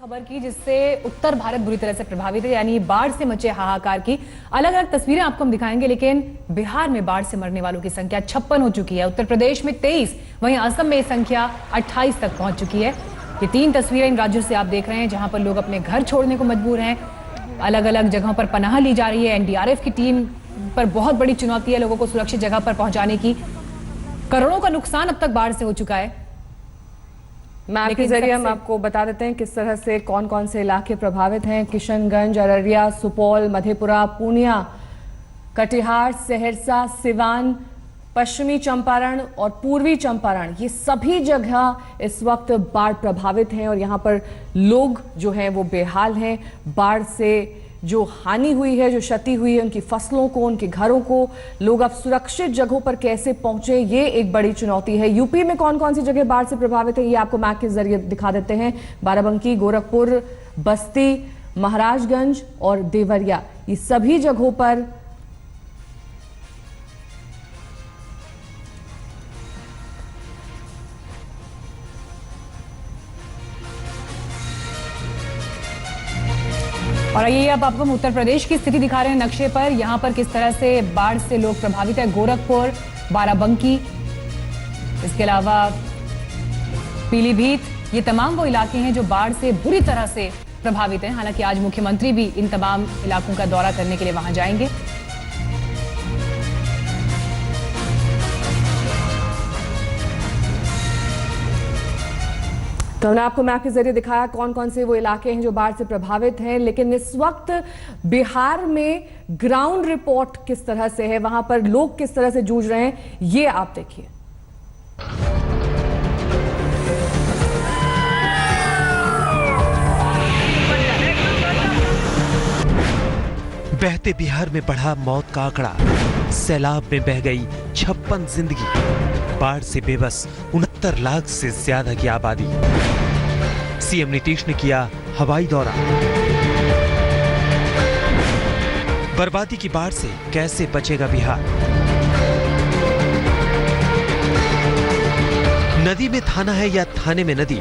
खबर की जिससे उत्तर भारत बुरी तरह से प्रभावित है, यानी बाढ़ से मचे हाहाकार की अलग अलग तस्वीरें आपको हम दिखाएंगे। लेकिन बिहार में बाढ़ से मरने वालों की संख्या 56 हो चुकी है, उत्तर प्रदेश में 23, वहीं असम में संख्या 28 तक पहुंच चुकी है। ये 3 तस्वीरें इन राज्यों से आप देख रहे हैं जहां पर लोग अपने घर छोड़ने को मजबूर हैं। अलग अलग जगहों पर पनाह ली जा रही है। एनडीआरएफ की टीम पर बहुत बड़ी चुनौती है लोगों को सुरक्षित जगह पर पहुंचाने की। करोड़ों का नुकसान अब तक बाढ़ से हो चुका है। मैप के जरिए हम आपको बता देते हैं किस तरह से कौन कौन से इलाके प्रभावित हैं। किशनगंज, अररिया, सुपौल, मधेपुरा, पूर्णिया, कटिहार, सहरसा, सिवान, पश्चिमी चंपारण और पूर्वी चंपारण, ये सभी जगह इस वक्त बाढ़ प्रभावित हैं और यहाँ पर लोग जो हैं वो बेहाल हैं। बाढ़ से जो हानि हुई है, जो क्षति हुई है, उनकी फसलों को, उनके घरों को लोग अब सुरक्षित जगहों पर कैसे पहुंचे, ये एक बड़ी चुनौती है। यूपी में कौन कौन सी जगह बाढ़ से प्रभावित है ये आपको मैप के जरिए दिखा देते हैं। बाराबंकी, गोरखपुर, बस्ती, महाराजगंज और देवरिया, ये सभी जगहों पर और आइए अब आपको हम उत्तर प्रदेश की स्थिति दिखा रहे हैं नक्शे पर। यहां पर किस तरह से बाढ़ से लोग प्रभावित है। गोरखपुर, बाराबंकी, इसके अलावा पीलीभीत, ये तमाम वो इलाके हैं जो बाढ़ से बुरी तरह से प्रभावित हैं। हालांकि आज मुख्यमंत्री भी इन तमाम इलाकों का दौरा करने के लिए वहां जाएंगे। तो हमने आपको मैप के जरिए दिखाया कौन कौन से वो इलाके हैं जो बाढ़ से प्रभावित हैं। लेकिन इस वक्त बिहार में ग्राउंड रिपोर्ट किस तरह से है, वहां पर लोग किस तरह से जूझ रहे हैं, ये आप देखिए। बहते बिहार में बढ़ा मौत का आंकड़ा, सैलाब में बह गई 56 जिंदगी, बाढ़ से बेबस 69 लाख से ज्यादा की आबादी। सीएम नीतीश ने किया हवाई दौरा। बर्बादी की बाढ़ से कैसे बचेगा बिहार। नदी में थाना है या थाने में नदी।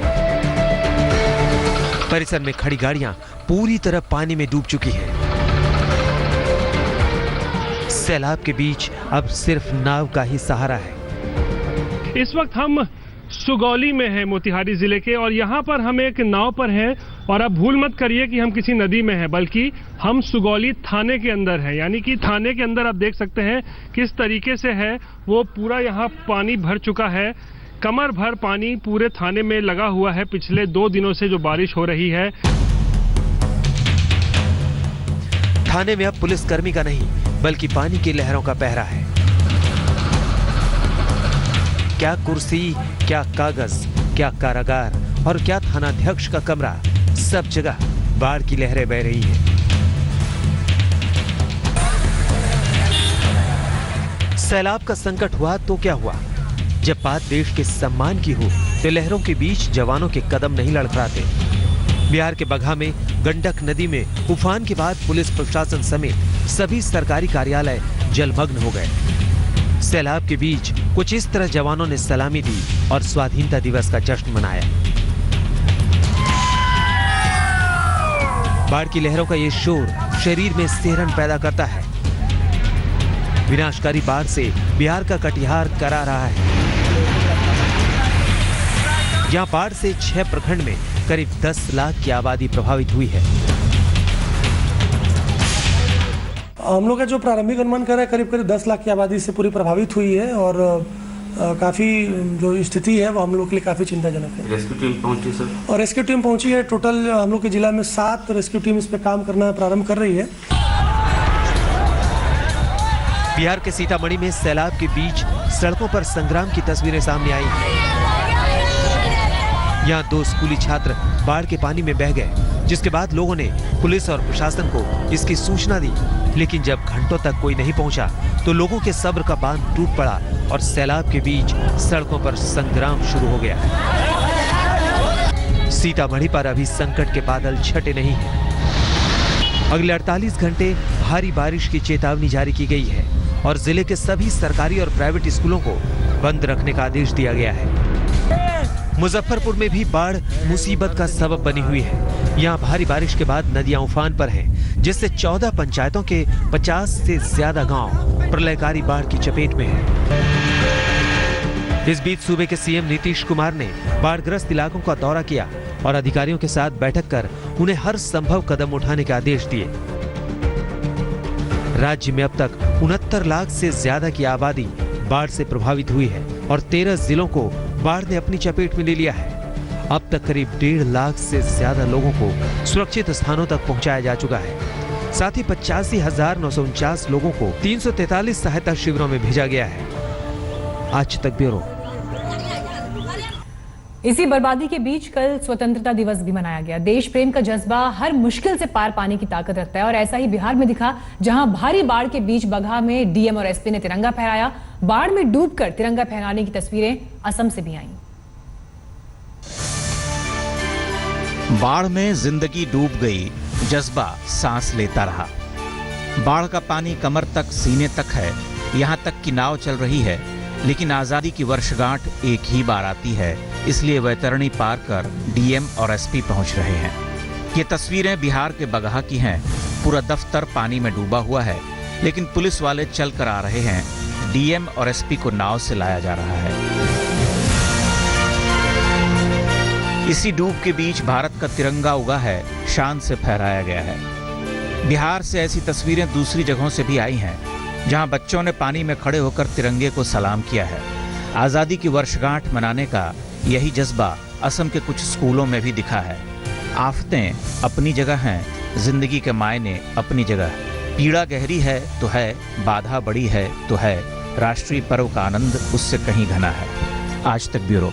परिसर में खड़ी गाड़ियां पूरी तरह पानी में डूब चुकी हैं। सैलाब के बीच अब सिर्फ नाव का ही सहारा है। इस वक्त हम सुगौली में हैं, मोतिहारी जिले के, और यहाँ पर हम एक नाव पर हैं। और आप भूल मत करिए कि हम किसी नदी में हैं, बल्कि हम सुगौली थाने के अंदर हैं। यानी कि थाने के अंदर आप देख सकते हैं किस तरीके से है वो पूरा यहाँ पानी भर चुका है। कमर भर पानी पूरे थाने में लगा हुआ है पिछले 2 दिनों से जो बारिश हो रही है। थाने में अब पुलिसकर्मी का नहीं बल्कि पानी की लहरों का पहरा है। क्या कुर्सी, क्या कागज, क्या कारागार और क्या थानाध्यक्ष का कमरा, सब जगह बाढ़ की लहरें बह रही है। सैलाब का संकट हुआ तो क्या हुआ। जब बात देश के सम्मान की हो तो लहरों के बीच जवानों के कदम नहीं लड़खड़ाते। बिहार के बगहा में गंडक नदी में उफान के बाद पुलिस प्रशासन समेत सभी सरकारी कार्यालय जलमग्न हो गए। सैलाब के बीच कुछ इस तरह जवानों ने सलामी दी और स्वाधीनता दिवस का जश्न मनाया। बाढ़ की लहरों का ये शोर शरीर में सिहरन पैदा करता है। विनाशकारी बाढ़ से बिहार का कटिहार करा रहा है। यहाँ बाढ़ से 6 प्रखंड में करीब 10 लाख की आबादी प्रभावित हुई है। हम लोग का जो प्रारंभिक अनुमान कर रहे हैं करीब 10 लाख की आबादी से पूरी प्रभावित हुई है और काफ़ी जो स्थिति है वो हम लोग के लिए काफ़ी चिंताजनक है। रेस्क्यू टीम पहुंची सर? और रेस्क्यू टीम पहुंची है। टोटल हम लोग के जिला में 7 रेस्क्यू टीम इस पे काम करना प्रारंभ कर रही है। बिहार के सीतामढ़ी में सैलाब के बीच सड़कों पर संग्राम की तस्वीरें सामने आई हैं। यहाँ 2 स्कूली छात्र बाढ़ के पानी में बह गए, जिसके बाद लोगों ने पुलिस और प्रशासन को इसकी सूचना दी। लेकिन जब घंटों तक कोई नहीं पहुंचा तो लोगों के सब्र का बांध टूट पड़ा और सैलाब के बीच सड़कों पर संग्राम शुरू हो गया। सीतामढ़ी पर अभी संकट के बादल छटे नहीं हैं। अगले 48 घंटे भारी बारिश की चेतावनी जारी की गई है और जिले के सभी सरकारी और प्राइवेट स्कूलों को बंद रखने का आदेश दिया गया है। मुजफ्फरपुर में भी बाढ़ मुसीबत का सबब बनी हुई है। यहाँ भारी बारिश के बाद नदियां उफान पर हैं, जिससे 14 पंचायतों के 50 से ज्यादा गांव प्रलयकारी बाढ़ की चपेट में हैं। इस बीच सूबे के सीएम नीतीश कुमार ने बाढ़ग्रस्त इलाकों का दौरा किया और अधिकारियों के साथ बैठक कर उन्हें हर संभव कदम उठाने के आदेश दिए। राज्य में अब तक 69 लाख से ज्यादा की आबादी बाढ़ से प्रभावित हुई है और 13 जिलों को बाढ़ ने अपनी चपेट में ले लिया है। अब तक करीब 1.5 लाख से ज्यादा लोगों को सुरक्षित स्थानों तक पहुंचाया जा चुका है। साथ ही 85,949 लोगों को 343 सहायता शिविरों में भेजा गया है। आज तक ब्यूरो। इसी बर्बादी के बीच कल स्वतंत्रता दिवस भी मनाया गया। देश प्रेम का जज्बा हर मुश्किल से पार पाने की ताकत रखता है और ऐसा ही बिहार में दिखा, जहां भारी बाढ़ के बीच बगहा में डीएम और एसपी ने तिरंगा फहराया। बाढ़ में डूबकर तिरंगा फहराने की तस्वीरें असम से भी आईं। बाढ़ में जिंदगी डूब गई, जज्बा सांस लेता रहा। बाढ़ का पानी कमर तक, सीने तक है, यहां तक कि नाव चल रही है, लेकिन आजादी की वर्षगांठ एक ही बार आती है, इसलिए वैतरणी पार कर डीएम और एसपी पहुंच रहे हैं। ये तस्वीरें बिहार के बगहा की हैं। पूरा दफ्तर पानी में डूबा हुआ है, लेकिन पुलिस वाले चल कर आ रहे हैं। डीएम और एसपी को नाव से लाया जा रहा है। इसी डूब के बीच भारत का तिरंगा उगा है, शान से फहराया गया है। बिहार से ऐसी तस्वीरें दूसरी जगहों से भी आई हैं, जहां बच्चों ने पानी में खड़े होकर तिरंगे को सलाम किया है। आजादी की वर्षगांठ मनाने का यही जज्बा असम के कुछ स्कूलों में भी दिखा है। आफतें अपनी जगह हैं, जिंदगी के मायने अपनी जगह। पीड़ा गहरी है तो है, बाधा बड़ी है तो है, राष्ट्रीय पर्व का आनंद उससे कहीं घना है। आज तक ब्यूरो।